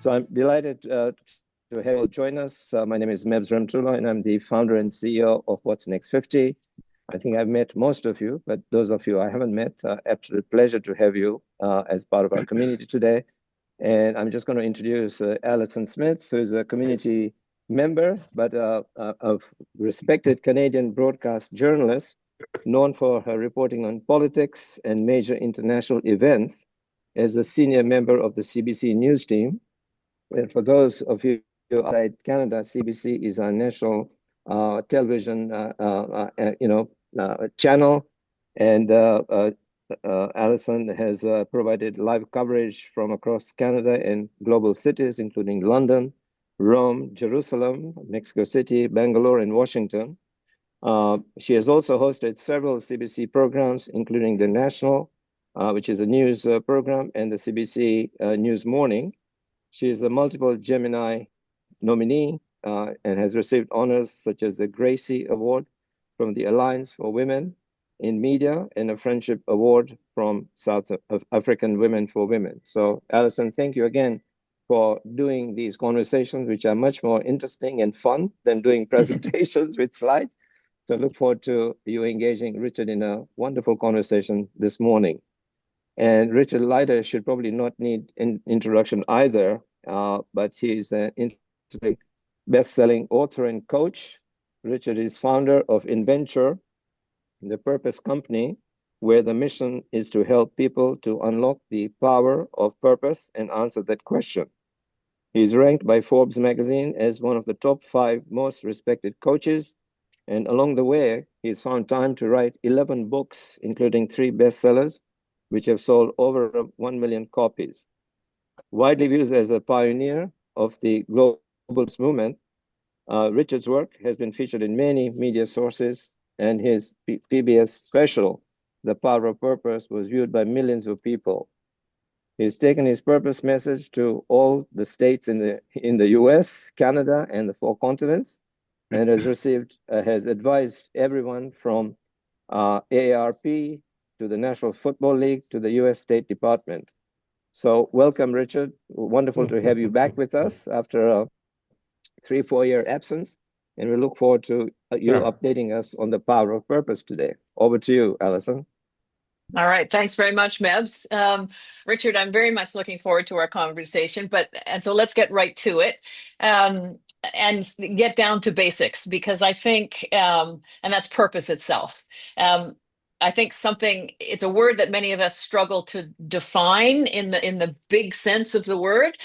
So I'm delighted to have you join us. My name is Mebs Ramtula, and I'm the founder and CEO of What's Next 50. I think I've met most of you, but those of you I haven't met, absolute pleasure to have you as part of our community today. And I'm just going to introduce Alison Smith, who is a community member, but a respected Canadian broadcast journalist, known for her reporting on politics and major international events as a senior member of the CBC News team. And for those of you outside Canada, CBC is our national television, channel, and Alison has provided live coverage from across Canada and global cities, including London, Rome, Jerusalem, Mexico City, Bangalore, and Washington. She has also hosted several CBC programs, including the National, which is a news program, and the CBC News Morning. She is a multiple Gemini nominee and has received honors such as the Gracie Award from the Alliance for Women in Media and a Friendship Award from South African Women for Women. So, Alison, thank you again for doing these conversations, which are much more interesting and fun than doing presentations with slides. So, look forward to you engaging Richard in a wonderful conversation this morning. And Richard Leider should probably not need an introduction either, but he's an best-selling author and coach. Richard is founder of Inventure, the purpose company, where the mission is to help people to unlock the power of purpose and answer that question. He's ranked by Forbes magazine as one of the top 5 most respected coaches. And along the way, he's found time to write 11 books, including 3 bestsellers, which have sold over 1 million copies. Widely viewed as a pioneer of the global movement, Richard's work has been featured in many media sources, and his PBS special, The Power of Purpose, was viewed by millions of people. He's taken his purpose message to all the states in the US, Canada, and the 4 continents, and has advised everyone from AARP to the National Football League to the US State Department. So welcome, Richard. Wonderful to have you back with us after a 3-4 year absence. And we look forward to you updating us on the power of purpose today. Over to you, Alison. All right. Thanks very much, Mebs. Richard, I'm very much looking forward to our conversation, and so let's get right to it and get down to basics, because I think, and that's purpose itself. I think it's a word that many of us struggle to define in the big sense of the word.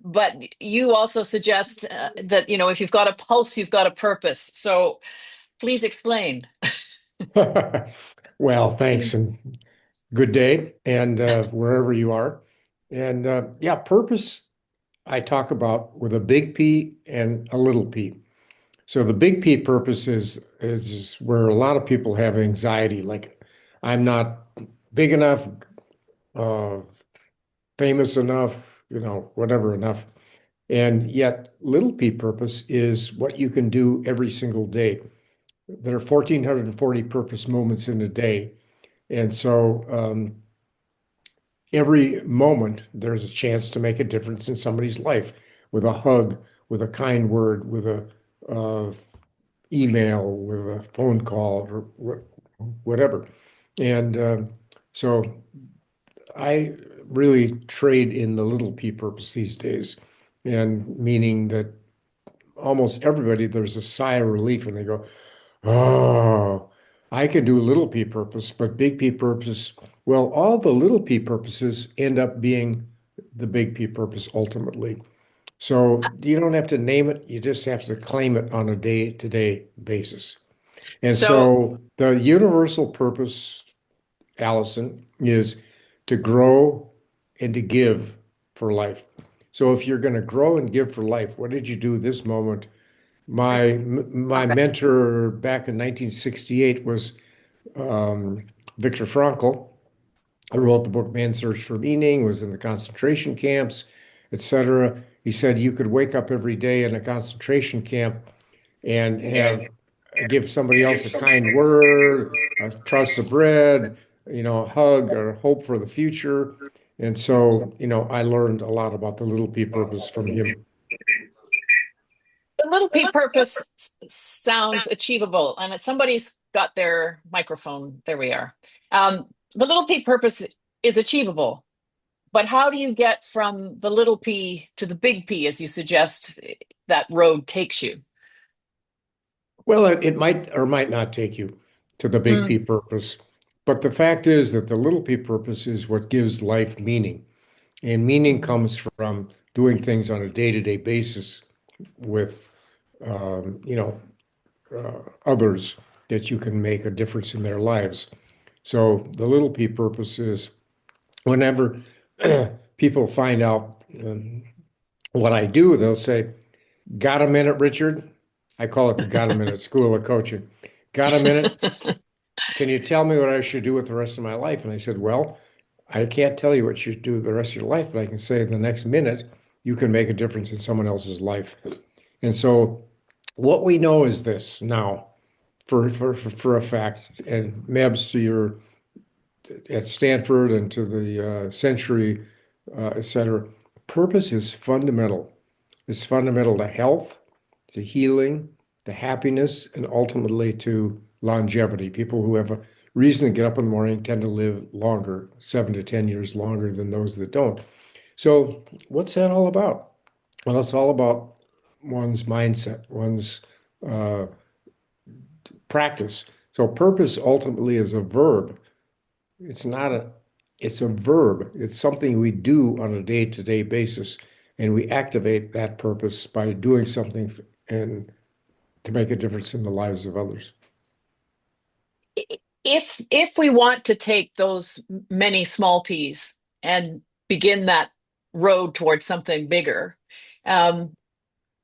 But you also suggest that, if you've got a pulse, you've got a purpose. So please explain. Well, thanks, and good day, and wherever you are. And purpose I talk about with a big P and a little p. So the big P purpose is where a lot of people have anxiety, like I'm not big enough, famous enough, whatever enough. And yet little p purpose is what you can do every single day. There are 1,440 purpose moments in a day. And so every moment there's a chance to make a difference in somebody's life with a hug, with a kind word, with a email, with a phone call, or whatever. And so I really trade in the little p purpose these days, and meaning that almost everybody, there's a sigh of relief and they go, oh, I can do little p purpose, but big P purpose, well, all the little p purposes end up being the big P purpose ultimately. So you don't have to name it, you just have to claim it on a day-to-day basis. And so the universal purpose, Alison, is to grow and to give for life. So if you're going to grow and give for life, what did you do this moment? My mentor back in 1968 was Viktor Frankl. I wrote the book Man's Search for Meaning, was in the concentration camps, etc. He said you could wake up every day in a concentration camp and give somebody else a kind word, a crust of bread, a hug or hope for the future. And so, I learned a lot about the little p purpose from him. The little p purpose sounds achievable, and somebody's got their microphone. There we are. The little p purpose is achievable, but how do you get from the little p to the big P, as you suggest that road takes you? Well, it might or might not take you to the big P Mm, purpose. But the fact is that the little p purpose is what gives life meaning. And meaning mhm. comes from doing things on a day-to-day basis with, others that you can make a difference in their lives. So the little p purpose is whenever people find out what I do, they'll say, "Got a minute, Richard?" I call it the Got a Minute School of Coaching. Got a minute? Can you tell me what I should do with the rest of my life? And I said, well, I can't tell you what you should do with the rest of your life, but I can say in the next minute, you can make a difference in someone else's life. And so what we know is this now for a fact, and Mebs to your at Stanford and to the Century, et cetera, purpose is fundamental. It's fundamental to health, to healing, to happiness, and ultimately to longevity. People who have a reason to get up in the morning tend to live longer, 7 to 10 years longer than those that don't. So, what's that all about? Well, it's all about one's mindset, one's uh, practice. So, purpose ultimately is a verb. It's not a, it's a verb. It's something we do on a day-to-day basis, and we activate that purpose by doing something and to make a difference in the lives of others. If we want to take those many small P's and begin that road towards something bigger, um,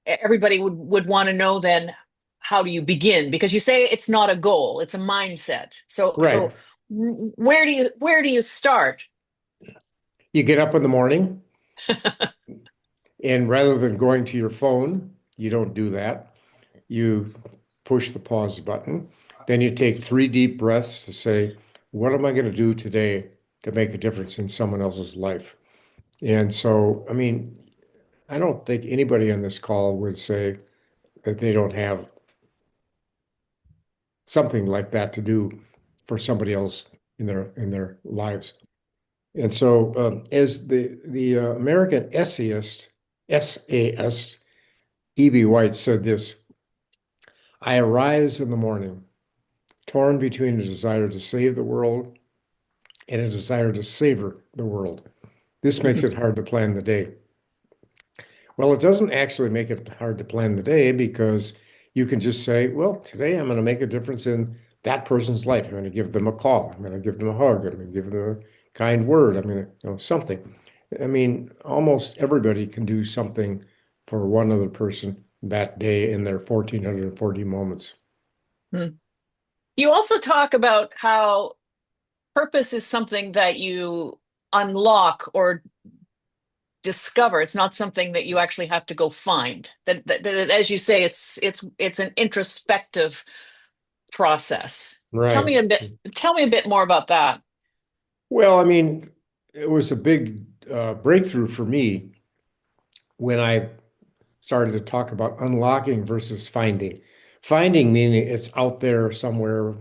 everybody would want to know then, how do you begin? Because you say it's not a goal, it's a mindset. So Right. where do you start? You get up in the morning, and rather than going to your phone, you don't do that. You push the pause button. Then you take 3 deep breaths to say, what am I going to do today to make a difference in someone else's life? And so, I mean, I don't think anybody on this call would say that they don't have something like that to do for somebody else in their lives. And so, as the American essayist E.B. White said this, I arise in the morning, torn between a desire to save the world and a desire to savor the world. This makes it hard to plan the day. Well, it doesn't actually make it hard to plan the day because you can just say, well, today I'm going to make a difference in that person's life. I'm going to give them a call. I'm going to give them a hug. I'm going to give them a kind word. I'm going to, something. I mean, almost everybody can do something for one other person that day in their 1440 moments. You also talk about how purpose is something that you unlock or discover. It's not something that you actually have to go find. That as you say, it's an introspective process. Tell Right. me a bit. Tell me a bit more about that. Well, I mean, it was a big breakthrough for me when I started to talk about unlocking versus finding. Finding meaning it's out there somewhere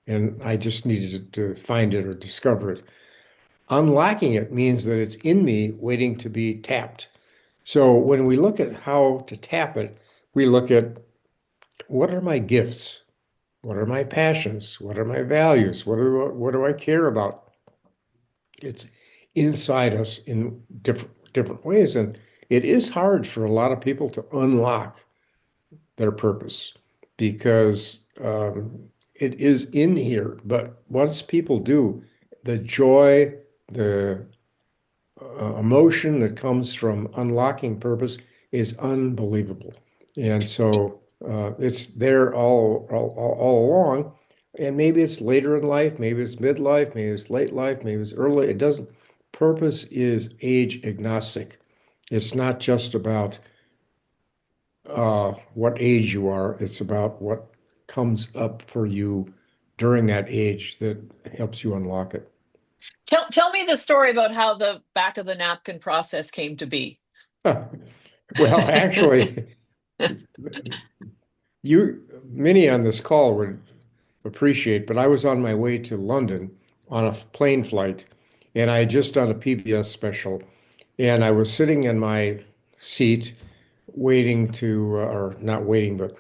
and I just needed to find it or discover it. Unlocking it means that it's in me waiting to be tapped. So when we look at how to tap it, we look at what are my gifts? What are my passions? What are my values? What do I care about? It's inside us in different ways. And it is hard for a lot of people to unlock their purpose because it is in here. But once people do, the joy, the emotion that comes from unlocking purpose is unbelievable. And so it's there all along. And maybe it's later in life, maybe it's midlife, maybe it's late life, maybe it's early. It doesn't, purpose is age agnostic. It's not just about what age you are, it's about what comes up for you during that age that helps you unlock it. Tell me the story about how the back of the napkin process came to be. Well, actually, many on this call would appreciate, but I was on my way to London on a plane flight, and I had just done a PBS special, and I was sitting in my seat waiting to, or not waiting, but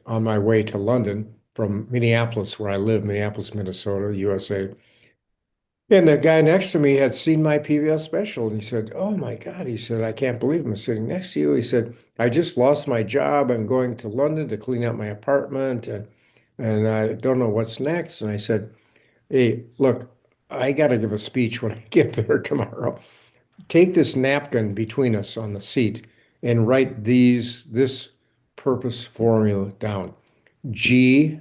on my way to London from Minneapolis, where I live, Minneapolis, Minnesota, USA. And the guy next to me had seen my PBS special, and he said, "Oh my God," he said, "I can't believe I'm sitting next to you." He said, "I just lost my job. I'm going to London to clean out my apartment, and I don't know what's next." And I said, "Hey, look, I got to give a speech when I get there tomorrow. Take this napkin between us on the seat and write this purpose formula down. G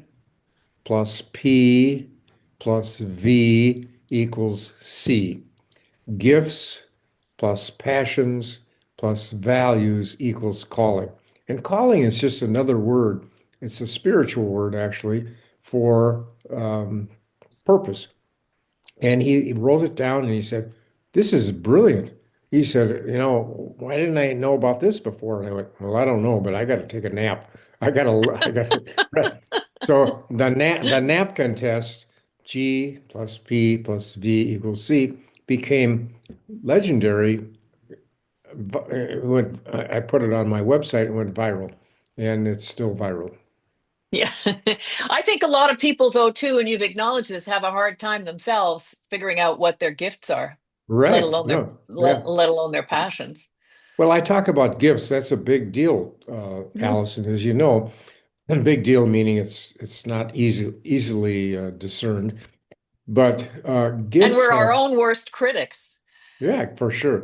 plus P plus V equals C. Gifts plus passions plus values equals calling." And calling is just another word. It's a spiritual word, actually, for purpose. And he wrote it down and he said, "This is brilliant." He said, "Why didn't I know about this before?" And I went, "Well, I don't know, but I got to take a nap. I got to." So the napkin test, G plus P plus V equals C, became legendary. I put it on my website and went viral, and it's still viral. Yeah. I think a lot of people, though, too, and you've acknowledged this, have a hard time themselves figuring out what their gifts are, let Right. alone their No. Yeah. let alone their passions. Well, I talk about gifts. That's a big deal, Mm. Allison, as you know. A big deal meaning it's not easily discerned, but And gifts we're our have, own worst critics. yeah, for sure.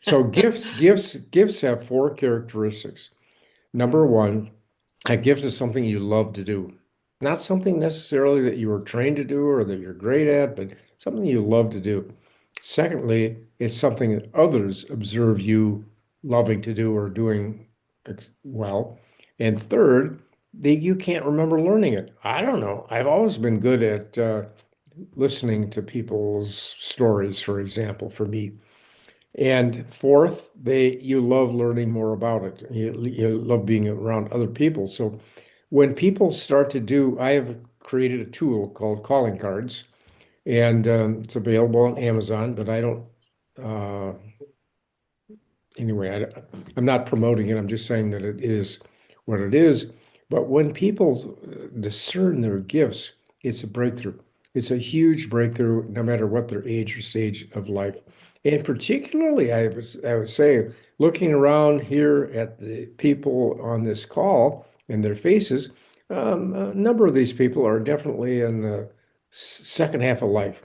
So gifts have four characteristics. Number one, a gift is something you love to do, not something necessarily that you were trained to do or that you're great at, but something you love to do. Secondly, it's something that others observe you loving to do or doing well. And third, you can't remember learning it. I don't know. I've always been good at listening to people's stories, for example, for me. And fourth, you love learning more about it. You love being around other people. So when people start to do, I have created a tool called calling cards, and it's available on Amazon, but I don't, uh, anyway, I'm not promoting it. I'm just saying that it is what it is. But when people discern their gifts, it's a breakthrough. It's a huge breakthrough, no matter what their age or stage of life. And particularly, I would say, looking around here at the people on this call and their faces, a number of these people are definitely in the second half of life.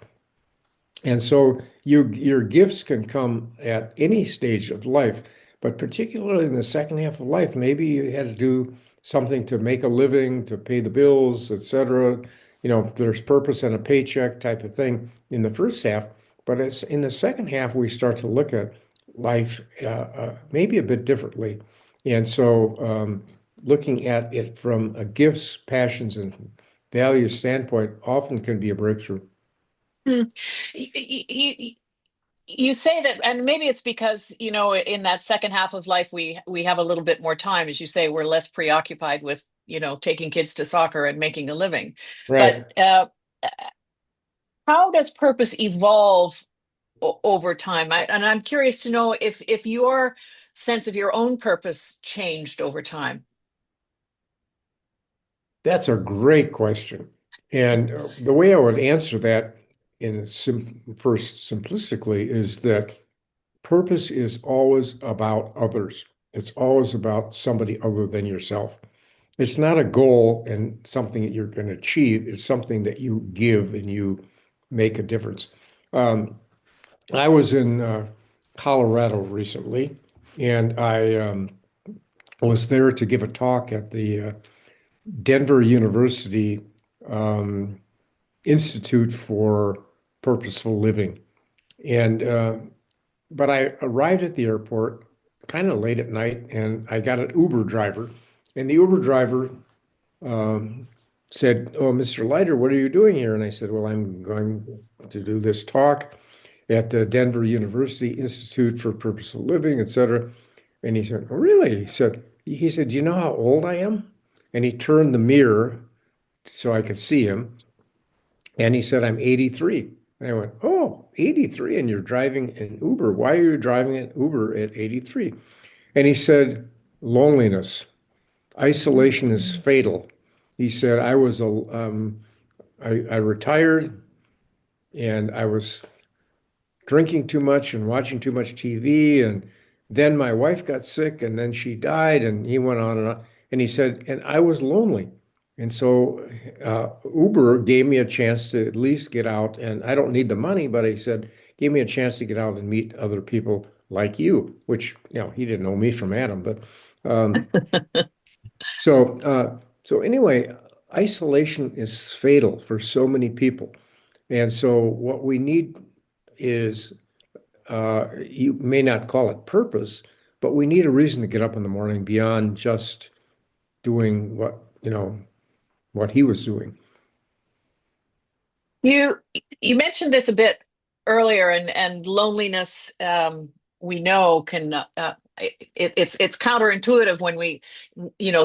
And so your gifts can come at any stage of life, but particularly in the second half of life, maybe you had to do something to make a living, to pay the bills, etc. There's purpose and a paycheck type of thing in the first half, but it's in the second half we start to look at life maybe a bit differently. And so looking at it from a gifts, passions, and values standpoint often can be a breakthrough. Hmm. You, you say that, and maybe it's because, in that second half of life, we have a little bit more time. As you say, we're less preoccupied with, taking kids to soccer and making a living. But Right. how does purpose evolve over time? And I'm curious to know if your sense of your own purpose changed over time. That's a great question. And the way I would answer that first simplistically is that purpose is always about others. It's always about somebody other than yourself. It's not a goal and something that you're going to achieve. It's something that you give and you make a difference. Um, I was in Colorado recently, and I was there to give a talk at the Denver University um, Institute for Purposeful Living. And but I arrived at the airport kind of late at night, and I got an Uber driver, and the Uber driver um, said, "Oh, Mr. Leider, what are you doing here?" And I said, "Well, I'm going to do this talk at the Denver University Institute for Purposeful Living, etc. And he said, "Oh, really?" He said, "Do you know how old I am?" And he turned the mirror so I could see him. And he said, "I'm 83." And I went, "Oh, 83, and you're driving an Uber. Why are you driving an Uber at 83?" And he said, "Loneliness. Isolation is fatal." He said, I retired and I was drinking too much and watching too much TV. And then my wife got sick and then she died, and he went on and on. And he said, and I was lonely. And so Uber gave me a chance to at least get out. And I don't need the money, but he said, gave me a chance to get out and meet other people like you, which, he didn't know me from Adam. But so anyway, isolation is fatal for so many people. And so what we need is, you may not call it purpose, but we need a reason to get up in the morning beyond just doing what he was doing. You mentioned this a bit earlier, and loneliness, we know can it's counterintuitive when we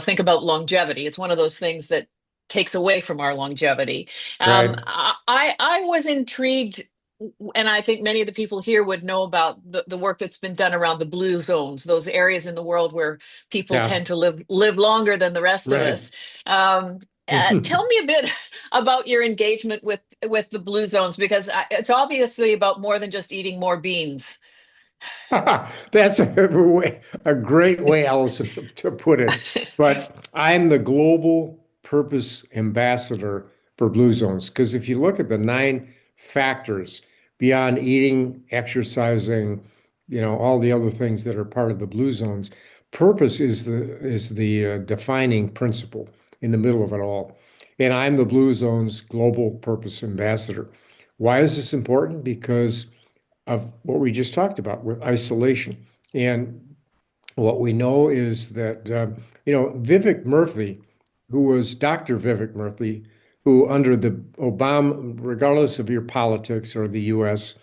think about longevity. It's one of those things that takes away from our longevity. Right. I was intrigued, and I think many of the people here would know about the work that's been done around the blue zones, those areas in the world where people Yeah. tend to live longer than the rest of Right. us. Tell me a bit about your engagement with the blue zones, because it's obviously about more than just eating more beans. That's a great way, Alison, to put it. But I'm the global purpose ambassador for Blue Zones, because if you look at the 9 factors beyond eating, exercising, all the other things that are part of the Blue Zones, purpose is the defining principle in the middle of it all. And I'm the Blue Zones global purpose ambassador. Why is this important? Because of what we just talked about with isolation. And what we know is that, Vivek Murthy, who was Dr. Vivek Murthy, who under the Obama, regardless of your politics or the US,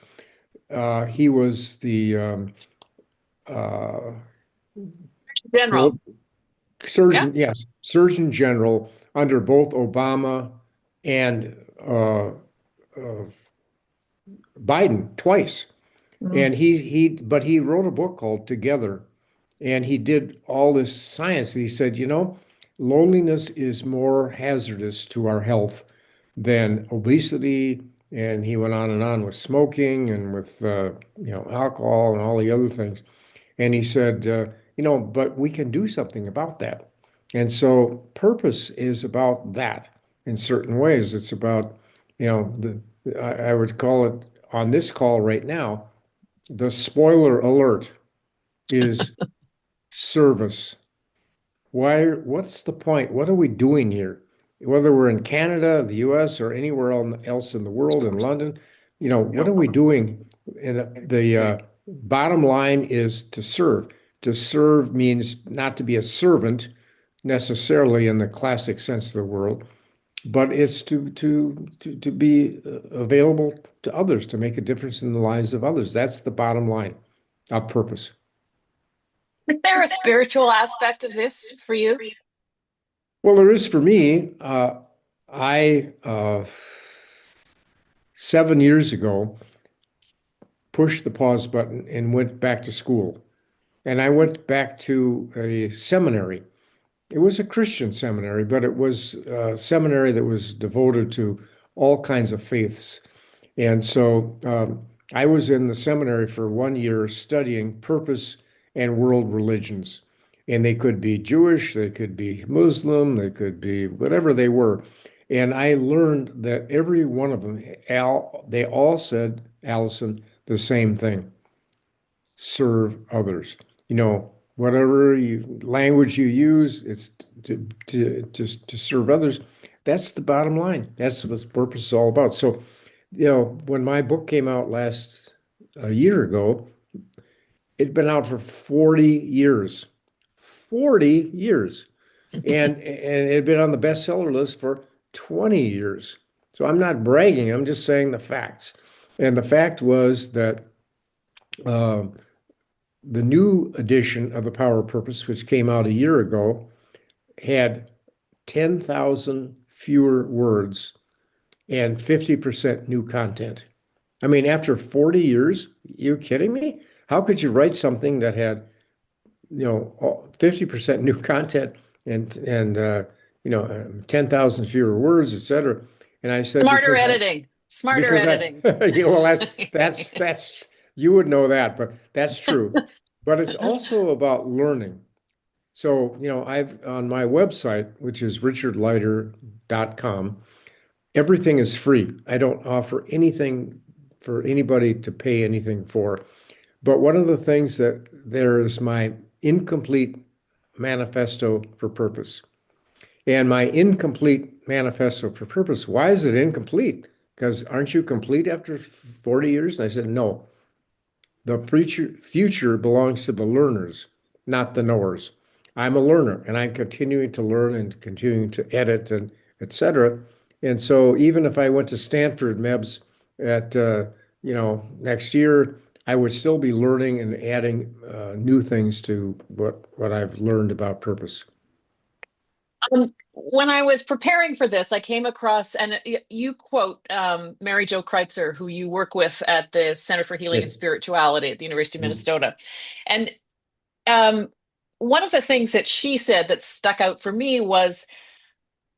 he was the uh, General. Yeah. surgeon, yes, Surgeon General under both Obama and uh, Biden twice. Mm. And but he wrote a book called Together, and he did all this science. He said, loneliness is more hazardous to our health than obesity. And he went on and on with smoking and with, alcohol and all the other things. And he said, but we can do something about that. And so purpose is about that in certain ways. It's about, I would call it on this call right now, the spoiler alert is service. What's the point? What are we doing here? Whether we're in Canada, the US, or anywhere else in the world, in London, what are we doing? And the bottom line is to serve. To serve means not to be a servant necessarily in the classic sense of the world, but it's to be available to others, to make a difference in the lives of others. That's the bottom line of purpose. Is there a spiritual aspect of this for you? Well, there is for me. I 7 years ago pushed the pause button and went back to school. And I went back to a seminary. It was a Christian seminary, but it was a seminary that was devoted to all kinds of faiths. And so I was in the seminary for 1 year studying purpose and world religions. And they could be Jewish, they could be Muslim, they could be whatever they were. And I learned that every one of them, they all said, Alison, the same thing: serve others. Whatever language you use, it's to serve others. That's the bottom line. That's what the purpose is all about. So, when my book came out last a year ago, it'd been out for 40 years. 40 years. And it had been on the bestseller list for 20 years. So I'm not bragging, I'm just saying the facts. And the fact was that uh, the new edition of The Power of Purpose, which came out a year ago, had 10,000 fewer words and 50% new content. I mean, after 40 years, you kidding me? How could you write something that had, 50% new content and 10,000 fewer words, et cetera? And I said, Smarter editing. Smarter because editing. well, that's you would know that, but that's true. But it's also about learning. So, I've on my website, which is richardleider.com, everything is free. I don't offer anything for anybody to pay anything for. But one of the things that there is my incomplete manifesto for purpose. And my incomplete manifesto for purpose, why is it incomplete? Because aren't you complete after 40 years? And I said, no, the future belongs to the learners, not the knowers. I'm a learner and I'm continuing to learn and continuing to edit and et cetera. And so even if I went to Stanford MEBS at, next year, I would still be learning and adding new things to what I've learned about purpose. When I was preparing for this, I came across, and you quote Mary Jo Kreitzer, who you work with at the Center for Healing and Yes. Spirituality at the University of Mm. Minnesota. And um, one of the things that she said that stuck out for me was,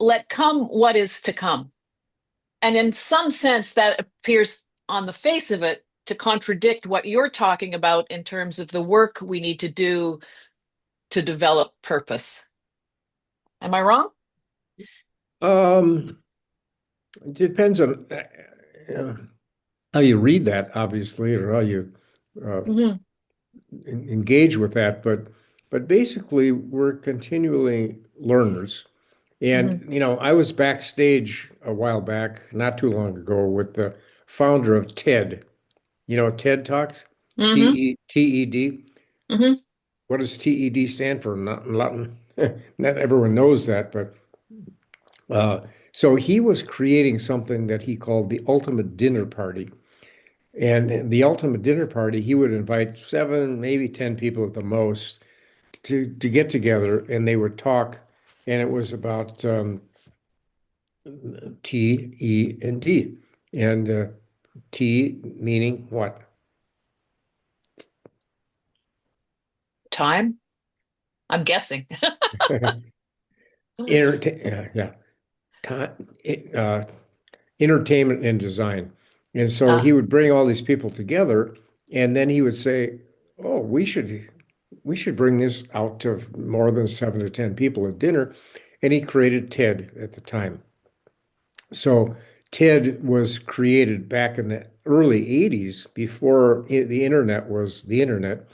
let come what is to come. And in some sense, that appears on the face of it to contradict what you're talking about in terms of the work we need to do to develop purpose. Am I wrong? Um, it depends on how you read that, obviously, or how you uh, Hmm. engage with that. But basically, we're continually learners. Hmm. And I was backstage a while back, not too long ago, with the founder of TED. TED Talks, Hmm. TED. Hmm. What does TED stand for? Not not everyone knows that, but uh, so he was creating something that he called the ultimate dinner party. And the ultimate dinner party, he would invite 7, maybe 10 people at the most to get together, and they would talk. And it was about T, E, and D. And T meaning what? Time? I'm guessing. Yeah, time, entertainment and design. And so he Ah, would bring all these people together, and then he would say, "Oh, we should bring this out to more than 7 to 10 people at dinner." And he created TED at the time. So TED was created back in the early 80s before the internet was the internet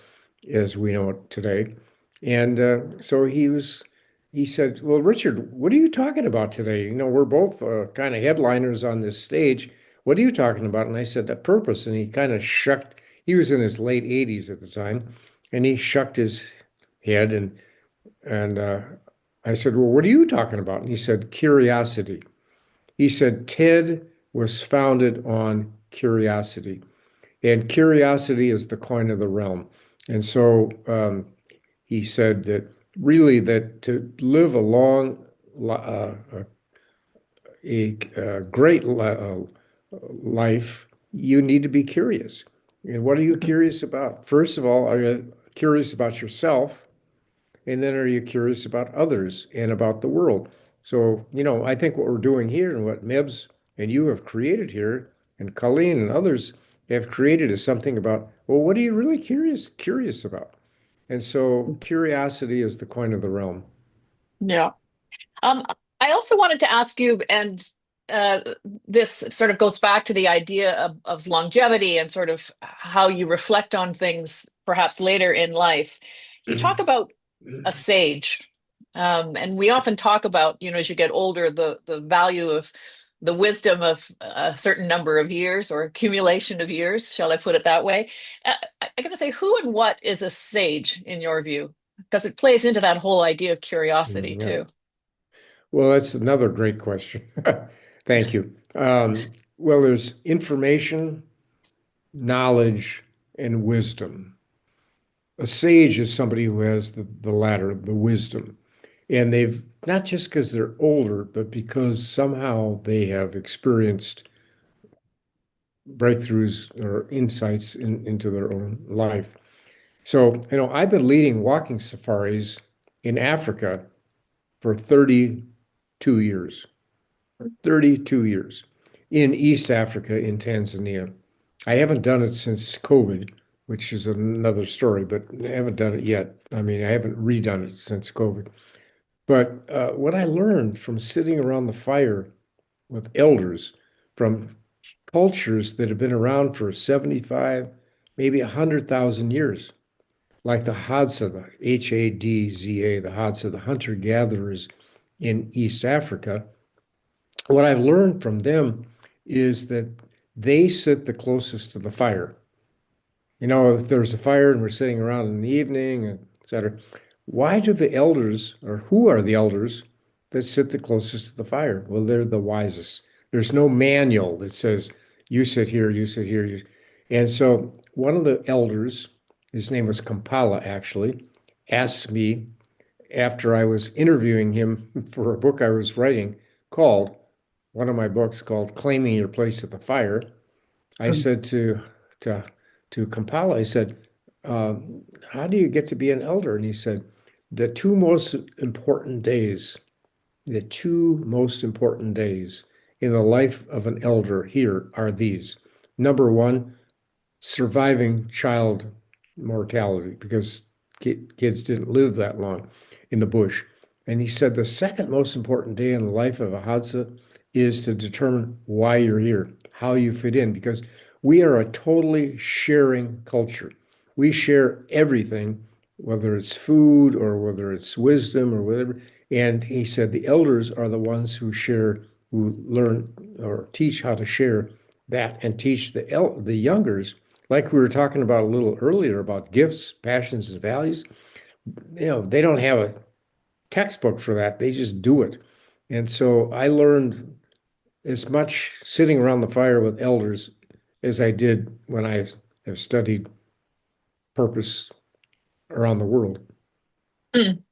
as we know it today. And so he said, "Well, Richard, what are you talking about today? We're both kind of headliners on this stage. What are you talking about?" And I said, "A purpose." And he kind of shucked, he was in his late 80s at the time, and he shucked his head and I said, "Well, what are you talking about?" And he said, "Curiosity." He said TED was founded on curiosity, and curiosity is the coin of the realm. And so he said that really that to live a long, a great life, you need to be curious. And what are you curious about? First of all, are you curious about yourself? And then are you curious about others and about the world? So, I think what we're doing here and what Mibs and you have created here, and Colleen and others have created is something about, well, what are you really curious about? And so curiosity is the coin of the realm. yeah. Um, I also wanted to ask you, and uh, this sort of goes back to the idea of longevity and sort of how you reflect on things perhaps later in life. You talk about a sage. And we often talk about, as you get older, the value of the wisdom of a certain number of years or accumulation of years, shall I put it that way? I'm going to say, who and what is a sage in your view? Because it plays into that whole idea of curiosity Yeah. too. Well, that's another great question. Thank you. Well, there's information, knowledge, and wisdom. A sage is somebody who has the latter, the wisdom. And they've not just because they're older, but because somehow they have experienced breakthroughs or insights into their own life. So, I've been leading walking safaris in Africa for 32 years. 32 years in East Africa, in Tanzania. I haven't done it since COVID, which is another story, but I haven't done it yet. I mean, I haven't redone it since COVID. But what I learned from sitting around the fire with elders from cultures that have been around for 75, maybe 100,000 years, like the Hadza, the Hadza, the Hadza, the hunter-gatherers in East Africa. What I've learned from them is that they sit the closest to the fire. If there's a fire and we're sitting around in the evening, et cetera, why do the elders, or who are the elders that sit the closest to the fire? Well, they're the wisest. There's no manual that says, you sit here, you sit here. And so one of the elders, his name was Kampala actually, asked me after I was interviewing him for a book I was writing called, one of my books called Claiming Your Place at the Fire. I said to Kampala, I said, how do you get to be an elder? And he said, the two most important days in the life of an elder here are these. Number one, surviving child mortality, because kids didn't live that long in the bush. And he said the second most important day in the life of a Hadza is to determine why you're here, how you fit in, because we are a totally sharing culture. We share everything, whether it's food or whether it's wisdom or whatever. And he said the elders are the ones who learn or teach how to share that and teach the youngers, like we were talking about a little earlier about gifts, passions, and values. They don't have a textbook for that. They just do it. And so I learned as much sitting around the fire with elders as I did when I have studied purpose around the world. Mm.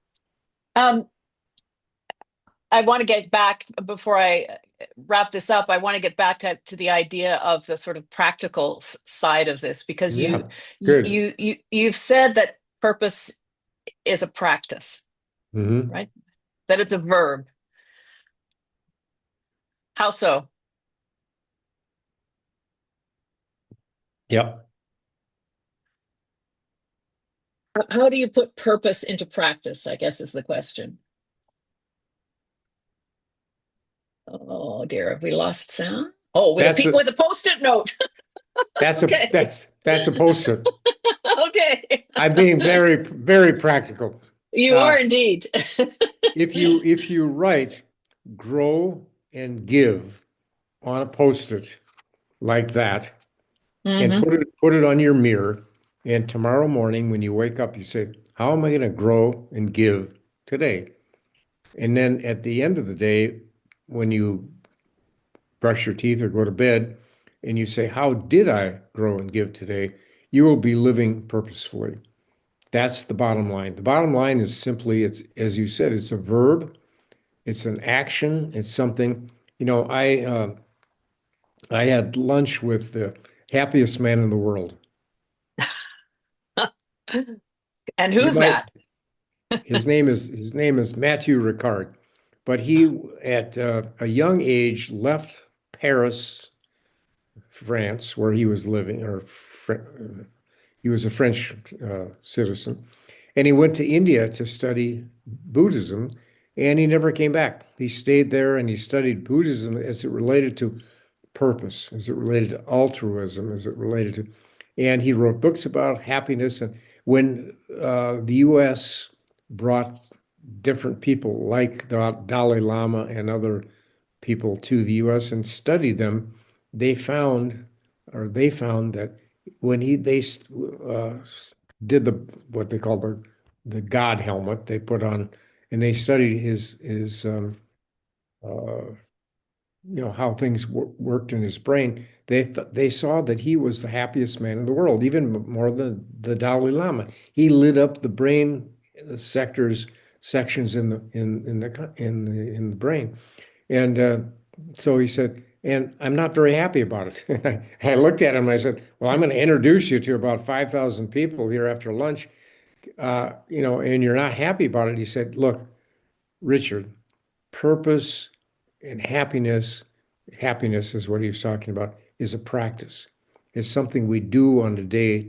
I want to get back before I wrap this up. I want to get back to the idea of the sort of practical side of this, because Yeah, good. you've said that purpose is a practice, Mm-hmm. right? That it's a verb. How so? Yep. How do you put purpose into practice, I guess is the question. Oh dear, have we lost sound? Oh, with a post-it note. That's Okay. that's a post-it. Okay. I'm being very, very practical. You are indeed. If you write grow and give on a post-it like that, and Mm-hmm. put it on your mirror, and tomorrow morning when you wake up, you say, how am I going to grow and give today? And then at the end of the day, when you brush your teeth or go to bed, and you say, how did I grow and give today? You will be living purposefully. That's the bottom line. The bottom line is simply, it's, as you said, it's a verb, it's an action, it's something. I had lunch with the happiest man in the world. And You who's might, that? his name is Matthew Ricard, but he at a young age left Paris, France, where he was living, he was a French citizen, and he went to India to study Buddhism, and he never came back. He stayed there and he studied Buddhism as it related to purpose, as it related to altruism, as it related to, and he wrote books about happiness. And when the U.S. brought different people like the Dalai Lama and other people to the U.S. and studied them, they found that when they did what they call the God helmet they put on, and they studied his uh, how things worked in his brain, they saw that he was the happiest man in the world, even more than the Dalai Lama. He lit up the brain sections in the brain, and so he said, and I'm not very happy about it. And I looked at him and I said, well, I'm going to introduce you to about 5,000 people here after lunch, and you're not happy about it. He said, look, Richard, purpose and happiness is what he was talking about, is a practice. It's something we do on a day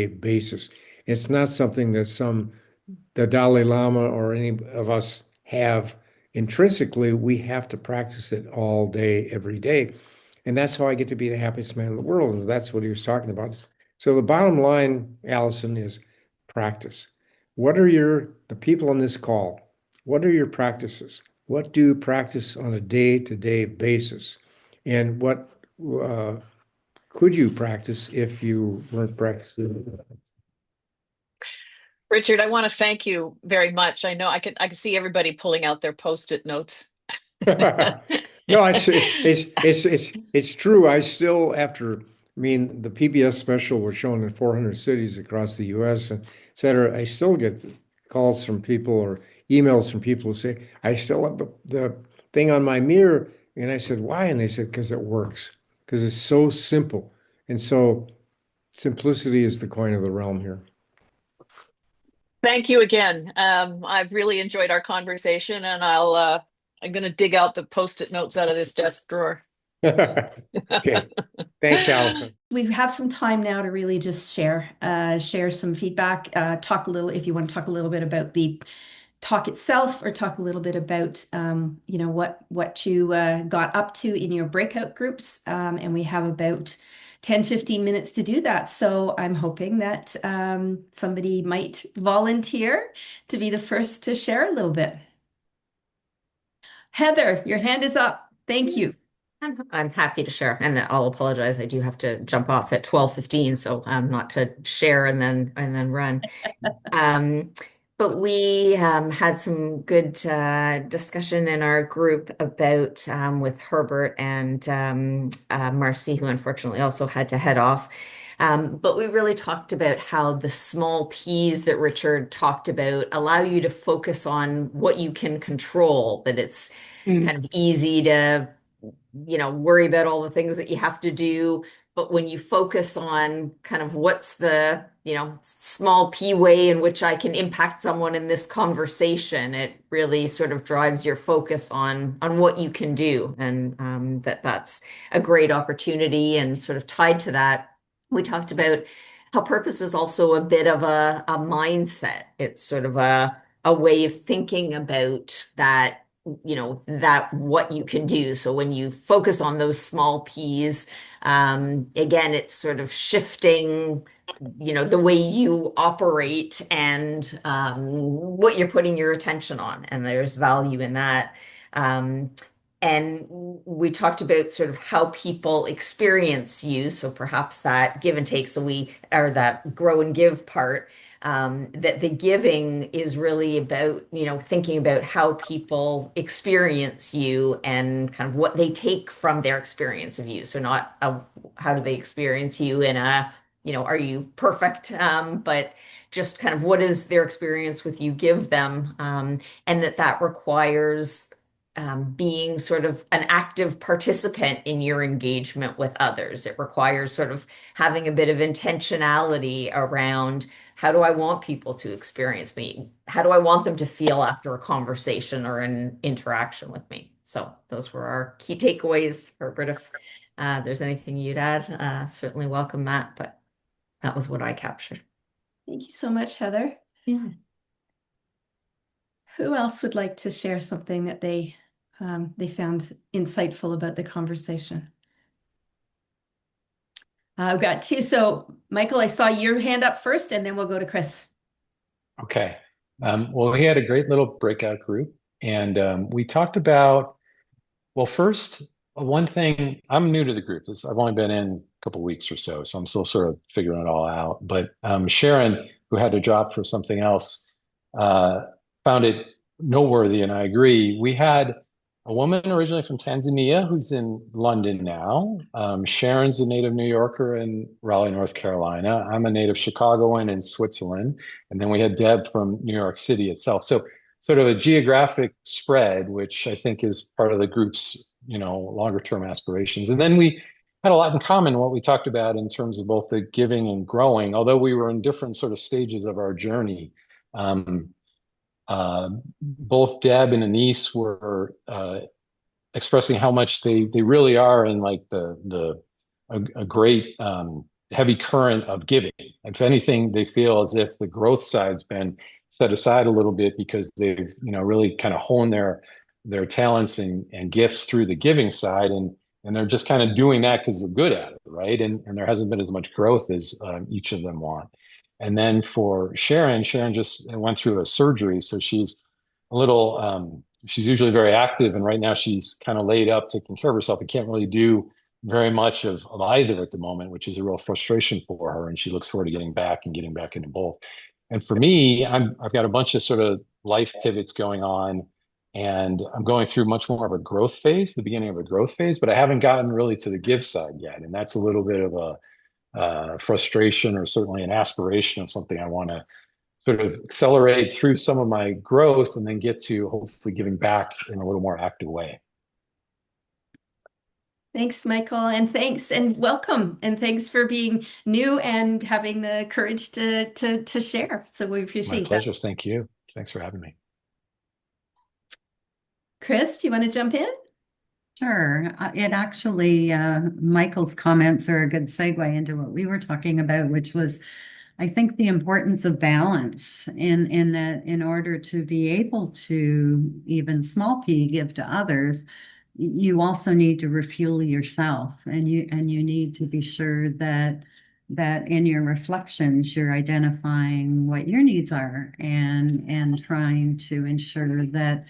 basis. It's not something that the Dalai Lama or any of us have intrinsically. We have to practice it all day, every day. And that's how I get to be the happiest man in the world. And that's what he was talking about. So the bottom line, Allison, is practice. What are the people on this call? What are your practices? What do you practice on a day-to-day basis? And what could you practice if you weren't practicing? Richard, I want to thank you very much. I know I can see everybody pulling out their post-it notes. No, it's true. I still, the PBS special was shown in 400 cities across the US and et cetera. I still get calls from people or emails from people who say, I still have the thing on my mirror. And I said, why? And they said, because it works, because it's so simple. And so simplicity is the coin of the realm here. Thank you again. I've really enjoyed our conversation, and I'm going to dig out the post-it notes out of this desk drawer. Okay. Thanks, Allison. We have some time now to really just share some feedback, talk a little, if you want to talk a little bit about the talk itself, or talk a little bit about, what you got up to in your breakout groups. And we have about 10-15 minutes to do that. So I'm hoping that somebody might volunteer to be the first to share a little bit. Heather, your hand is up. Thank you. I'm happy to share, and I'll apologize. I do have to jump off at 12:15, so not to share and then run. But we had some good discussion in our group about with Herbert and Marcy, who unfortunately also had to head off. But we really talked about how the small P's that Richard talked about allow you to focus on what you can control, that it's kind of easy to worry about all the things that you have to do. But when you focus on kind of what's the, small P way in which I can impact someone in this conversation, it really sort of drives your focus on what you can do. And that's a great opportunity. And sort of tied to that, we talked about how purpose is also a bit of a mindset. It's sort of a way of thinking about that, that what you can do. So when you focus on those small P's, again, it's sort of shifting, the way you operate and what you're putting your attention on. And there's value in that. And we talked about sort of how people experience you. So perhaps that give and take. Or that grow and give part, that the giving is really about, thinking about how people experience you and kind of what they take from their experience of you. So not how do they experience you in are you perfect? But just kind of what is their experience with you give them. And that requires being sort of an active participant in your engagement with others. It requires sort of having a bit of intentionality around how do I want people to experience me? How do I want them to feel after a conversation or an interaction with me? So those were our key takeaways. Herbert, if there's anything you'd add, certainly welcome that, but that was what I captured. Thank you so much, Heather. Yeah. Who else would like to share something that they found insightful about the conversation? I've got two. So, Michael, I saw your hand up first, and then we'll go to Chris. Okay. Well, we had a great little breakout group, and we talked about, well, first, one thing, I'm new to the group. I've only been in a couple of weeks or so I'm still sort of figuring it all out. But Sharon, who had to drop for something else, found it noteworthy, and I agree. We had a woman originally from Tanzania who's in London now. Sharon's a native New Yorker in Raleigh, North Carolina. I'm a native Chicagoan in Switzerland. And then we had Deb from New York City itself. So sort of a geographic spread, which I think is part of the group's, longer term aspirations. And then we had a lot in common, what we talked about in terms of both the giving and growing, although we were in different sort of stages of our journey. Um, both Deb and Anise were expressing how much they really are in like a great heavy current of giving. If anything, they feel as if the growth side's been set aside a little bit because they've really kind of honed their talents and gifts through the giving side, and they're just kind of doing that because they're good at it, right? And there hasn't been as much growth as each of them want. And then for Sharon just went through a surgery, so she's a little she's usually very active, and right now she's kind of laid up taking care of herself and can't really do very much of either at the moment, which is a real frustration for her, and she looks forward to getting back into both. And for me, I've got a bunch of sort of life pivots going on, and I'm going through much more of a growth phase, the beginning of a growth phase, but I haven't gotten really to the give side yet, and that's a little bit of a frustration, or certainly an aspiration of something I want to sort of accelerate through some of my growth and then get to hopefully giving back in a little more active way. Thanks, Michael, and thanks and welcome, and thanks for being new and having the courage to share. So we appreciate My pleasure. that. Thank you. Thanks for having me. Chris, do you want to jump in? Sure. It actually, Michael's comments are a good segue into what we were talking about, which was, I think, the importance of balance in that in order to be able to even small p give to others, you also need to refuel yourself, and you need to be sure that in your reflections you're identifying what your needs are and trying to ensure that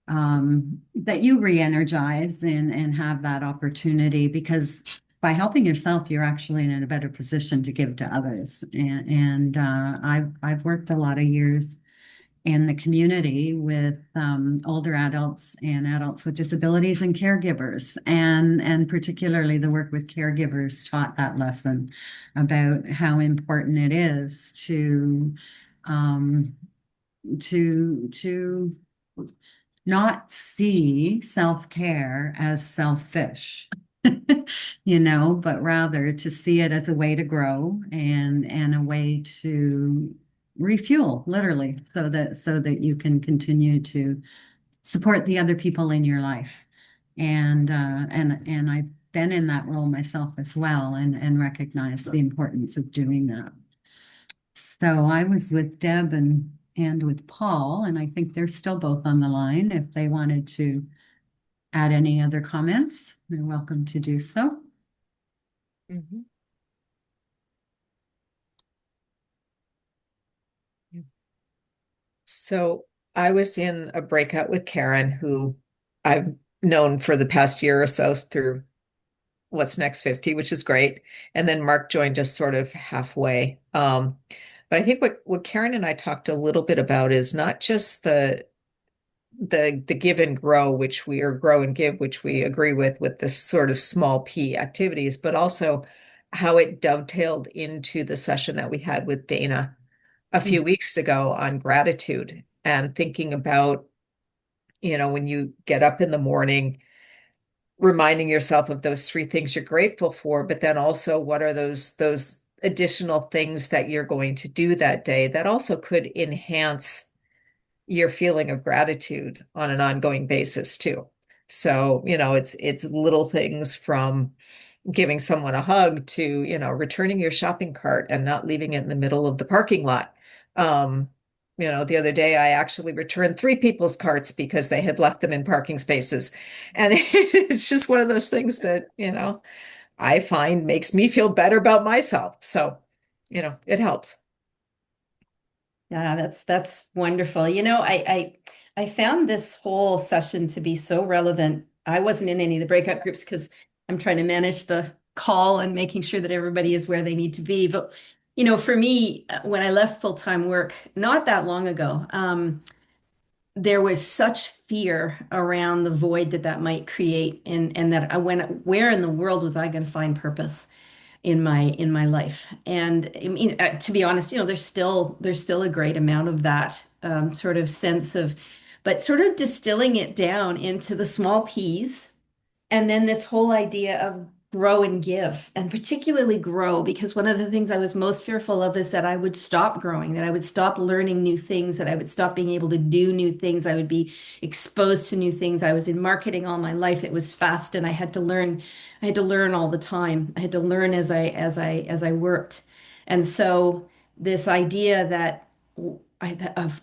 that you re-energize and have that opportunity, because by helping yourself, you're actually in a better position to give to others. And I've worked a lot of years in the community with older adults and adults with disabilities and caregivers, and particularly the work with caregivers taught that lesson about how important it is to not see self-care as selfish, but rather to see it as a way to grow and a way to refuel, literally, so that you can continue to support the other people in your life. And I've been in that role myself as well, and recognize the importance of doing that. So I was with Deb and with Paul, and I think they're still both on the line. If they wanted to add any other comments, they're welcome to do so. Mm-hmm. So I was in a breakout with Karen, who I've known for the past year or so through What's Next 50, which is great. And then Mark joined us sort of halfway. But I think what Karen and I talked a little bit about is not just the give and grow, which we are grow and give, which we agree with this sort of small p activities, but also how it dovetailed into the session that we had with Dana a few weeks ago on gratitude, and thinking about, when you get up in the morning, reminding yourself of those 3 things you're grateful for, but then also what are those additional things that you're going to do that day that also could enhance your feeling of gratitude on an ongoing basis too. So, it's little things from giving someone a hug to, returning your shopping cart and not leaving it in the middle of the parking lot. The other day I actually returned 3 people's carts because they had left them in parking spaces. And it's just one of those things that, I find makes me feel better about myself. So, it helps. Yeah, that's wonderful. I found this whole session to be so relevant. I wasn't in any of the breakout groups because I'm trying to manage the call and making sure that everybody is where they need to be. But, for me, when I left full-time work not that long ago, there was such fear around the void that that might create, and that I went, where in the world was I going to find purpose in my life? And I mean, to be honest, there's still a great amount of that sort of sense of, but sort of distilling it down into the small P's. And then this whole idea of grow and give, and particularly grow, because one of the things I was most fearful of is that I would stop growing, that I would stop learning new things, that I would stop being able to do new things. I would be exposed to new things. I was in marketing all my life. It was fast, and I had to learn. I had to learn all the time. I had to learn as I worked. And so this idea that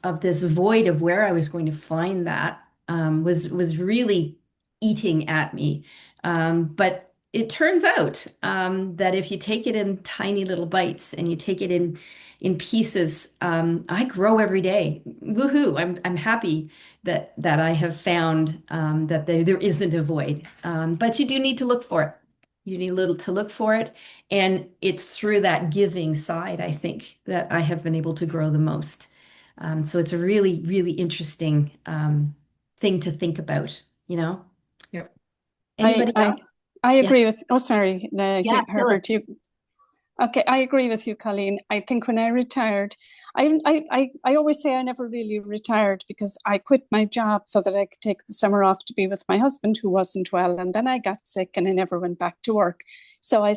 of this void of where I was going to find that was really eating at me. But it turns out that if you take it in tiny little bites and you take it in pieces, I grow every day. Woohoo! I'm happy that I have found that there isn't a void. But you do need to look for it. You need a little to look for it, and it's through that giving side, I think, that I have been able to grow the most. So it's a really, really interesting thing to think about, you know? Yep. Anybody I else? I Yeah. agree with, oh, sorry, Yeah, Herbert, okay, I agree with you, Colleen. I think when I retired, I always say I never really retired because I quit my job so that I could take the summer off to be with my husband who wasn't well. And then I got sick and I never went back to work. So I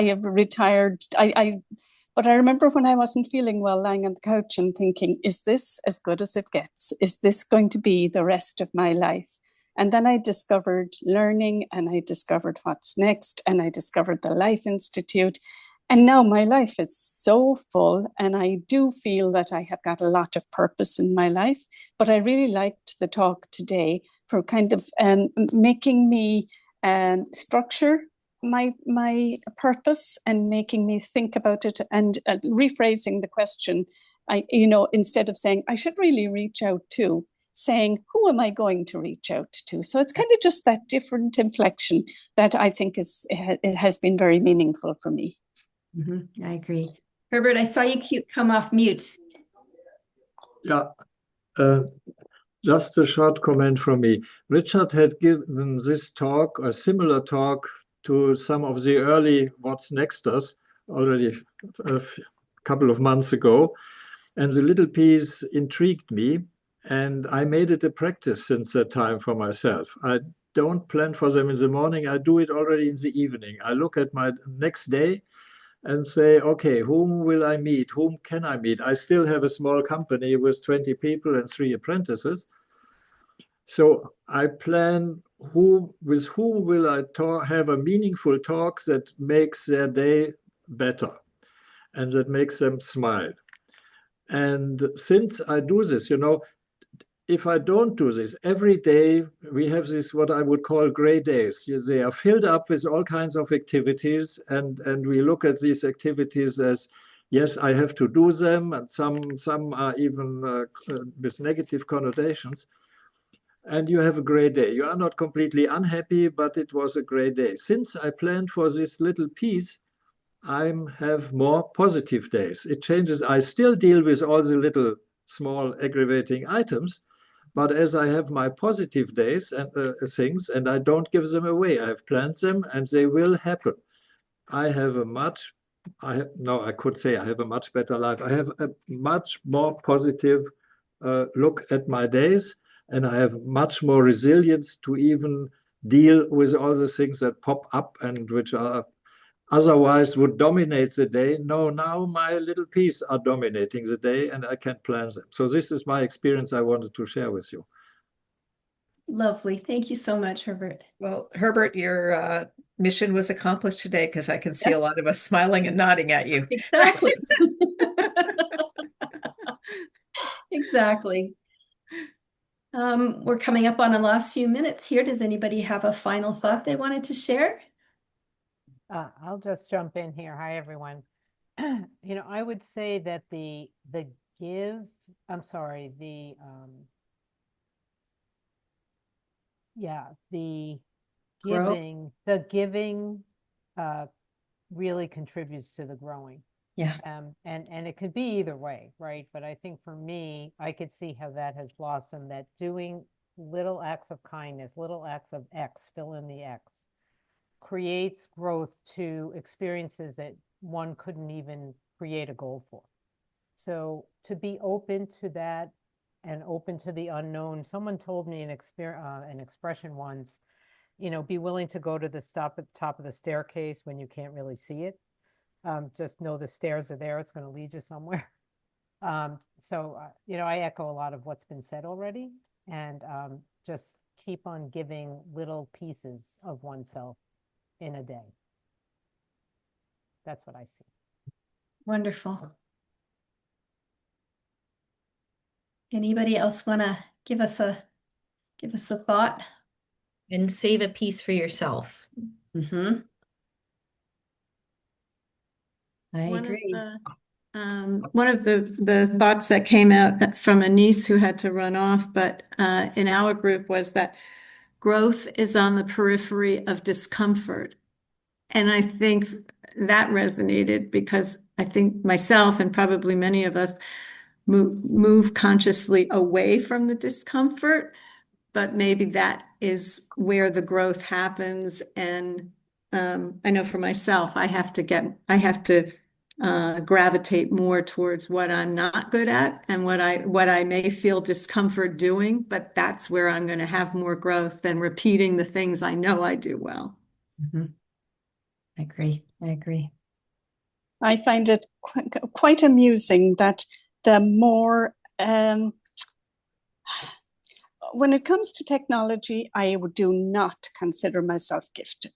have retired. But I remember when I wasn't feeling well, lying on the couch and thinking, is this as good as it gets? Is this going to be the rest of my life? And then I discovered learning, and I discovered what's next, and I discovered the Life Institute. And now my life is so full, and I do feel that I have got a lot of purpose in my life. But I really liked the talk today for kind of making me structure my purpose and making me think about it, and rephrasing the question. Instead of saying I should really reach out to, saying, who am I going to reach out to? So it's kind of just that different inflection that I think it has been very meaningful for me. I agree. Herbert, I saw you come off mute. Yeah, just a short comment from me. Richard had given this talk, a similar talk, to some of the early What's Nexters already a couple of months ago. And the little piece intrigued me. And I made it a practice since that time for myself. I don't plan for them in the morning. I do it already in the evening. I look at my next day and say, okay, whom will I meet? Whom can I meet? I still have a small company with 20 people and 3 apprentices. So I plan with whom will I have a meaningful talk that makes their day better and that makes them smile. And since I do this, if I don't do this, every day we have this, what I would call gray days. They are filled up with all kinds of activities, and we look at these activities as, yes, I have to do them, and some are even with negative connotations. And you have a gray day. You are not completely unhappy, but it was a gray day. Since I planned for this little piece, I have more positive days. It changes. I still deal with all the little small aggravating items, but as I have my positive days and things, and I don't give them away, I have planned them and they will happen. I could say I have a much better life. I have a much more positive look at my days, and I have much more resilience to even deal with all the things that pop up and which are otherwise would dominate the day. No, now my little piece are dominating the day and I can plan them. So this is my experience I wanted to share with you. Lovely. Thank you so much, Herbert. Well, Herbert, your mission was accomplished today because I can see a lot of us smiling and nodding at you. Exactly. Exactly. We're coming up on the last few minutes here. Does anybody have a final thought they wanted to share? I'll just jump in here. Hi, everyone. I would say that the giving really contributes to the growing. Yeah. And it could be either way, right? But I think for me, I could see how that has blossomed, that doing little acts of kindness, little acts of X, fill in the X, creates growth to experiences that one couldn't even create a goal for. So to be open to that and open to the unknown, someone told me an expression once, be willing to go to the stop at the top of the staircase when you can't really see it. Just know the stairs are there. It's going to lead you somewhere. I echo a lot of what's been said already, and just keep on giving little pieces of oneself in a day. That's what I see. Wonderful. Anybody else want to give us a thought? And save a piece for yourself. Mm-hmm. I One of agree. one of the thoughts that came out from a niece who had to run off, but in our group, was that growth is on the periphery of discomfort. And I think that resonated because I think myself and probably many of us move consciously away from the discomfort, but maybe that is where the growth happens. And I know for myself, I have to gravitate more towards what I'm not good at and what I may feel discomfort doing, but that's where I'm going to have more growth than repeating the things I know I do well. Mm-hmm. I agree. I find it quite amusing that the more when it comes to technology, I do not consider myself gifted.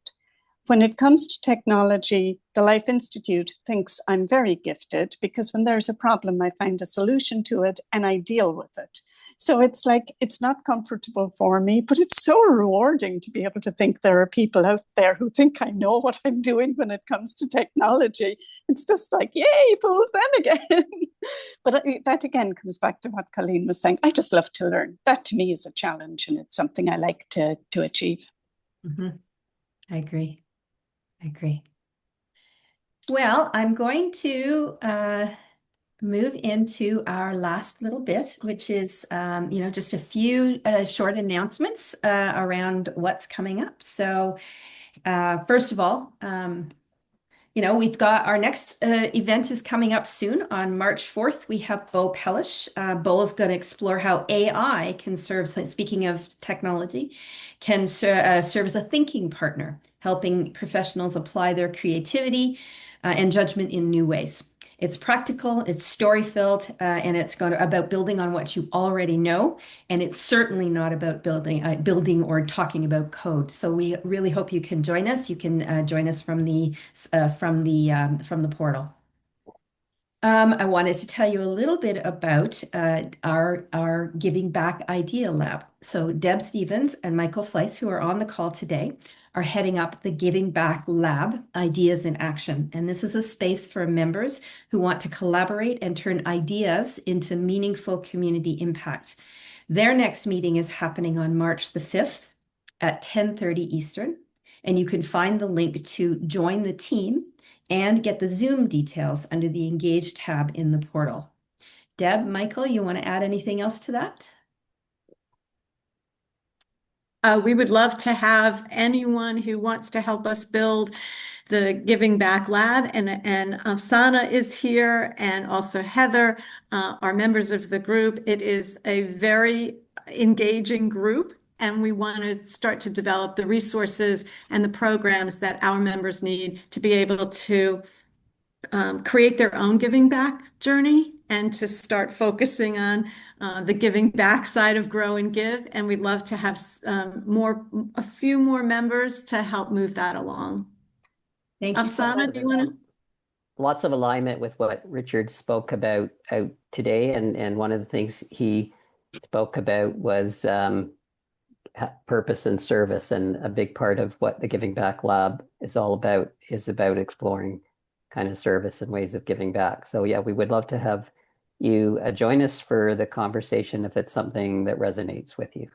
When it comes to technology, the Life Institute thinks I'm very gifted because when there's a problem, I find a solution to it and I deal with it. So it's like, it's not comfortable for me, but it's so rewarding to be able to think there are people out there who think I know what I'm doing when it comes to technology. It's just like, yay, fool them again. But that again comes back to what Colleen was saying. I just love to learn. That to me is a challenge and it's something I like to achieve. Mm-hmm. I agree. Well, I'm going to move into our last little bit, which is, just a few short announcements around what's coming up. So first of all, we've got our next event is coming up soon on March 4th. We have Bo Pellish. Bo is going to explore how AI can serve, speaking of technology, can serve as a thinking partner, helping professionals apply their creativity and judgment in new ways. It's practical, it's story-filled, and it's about building on what you already know. And it's certainly not about building or talking about code. So we really hope you can join us. You can join us from the portal. I wanted to tell you a little bit about our Giving Back Idea Lab. So Deb Stevens and Michael Fleiss, who are on the call today, are heading up the Giving Back Lab, Ideas in Action. And this is a space for members who want to collaborate and turn ideas into meaningful community impact. Their next meeting is happening on March the 5th at 10:30 Eastern. And you can find the link to join the team and get the Zoom details under the Engage tab in the portal. Deb, Michael, you want to add anything else to that? We would love to have anyone who wants to help us build the Giving Back Lab, and Afsana is here, and also Heather are members of the group. It is a very engaging group, and we want to start to develop the resources and the programs that our members need to be able to create their own giving back journey and to start focusing on the giving back side of Grow and Give. And we'd love to have a few more members to help move that along. Thank you so much. Afsana, do you want to? Lots of alignment with what Richard spoke about out today. And one of the things he spoke about was purpose and service. And a big part of what the Giving Back Lab is all about is about exploring kind of service and ways of giving back. So yeah, we would love to have you join us for the conversation if it's something that resonates with you.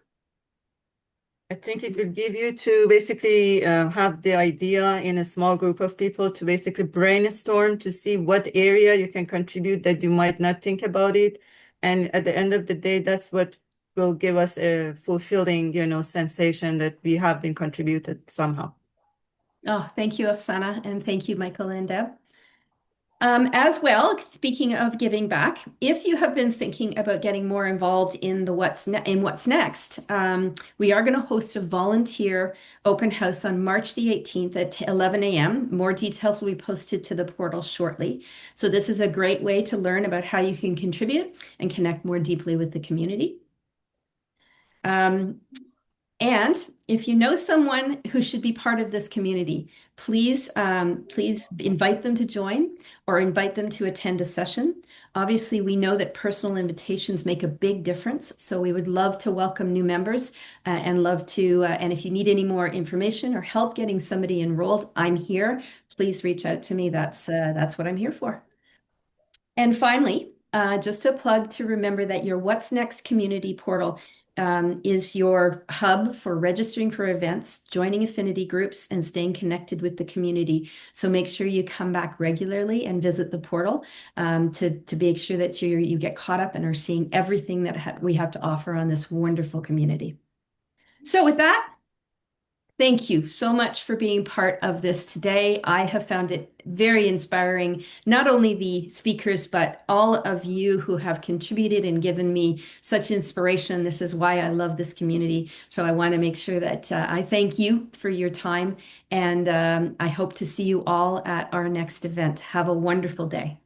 I think it will give you to basically have the idea in a small group of people to basically brainstorm to see what area you can contribute that you might not think about it. And at the end of the day, that's what will give us a fulfilling, sensation that we have been contributed somehow. Oh, thank you, Afsana, and thank you, Michael and Deb. As well, speaking of giving back, if you have been thinking about getting more involved in what's next, we are going to host a volunteer open house on March the 18th at 11 a.m. More details will be posted to the portal shortly. So this is a great way to learn about how you can contribute and connect more deeply with the community. And if you know someone who should be part of this community, please invite them to join or invite them to attend a session. Obviously, we know that personal invitations make a big difference, so we would love to welcome new members and love to. And if you need any more information or help getting somebody enrolled, I'm here. Please reach out to me. That's what I'm here for. And finally, just a plug to remember that your What's Next community portal is your hub for registering for events, joining affinity groups, and staying connected with the community. So make sure you come back regularly and visit the portal to make sure that you get caught up and are seeing everything that we have to offer on this wonderful community. So with that, thank you so much for being part of this today. I have found it very inspiring, not only the speakers, but all of you who have contributed and given me such inspiration. This is why I love this community. So I want to make sure that I thank you for your time, and I hope to see you all at our next event. Have a wonderful day.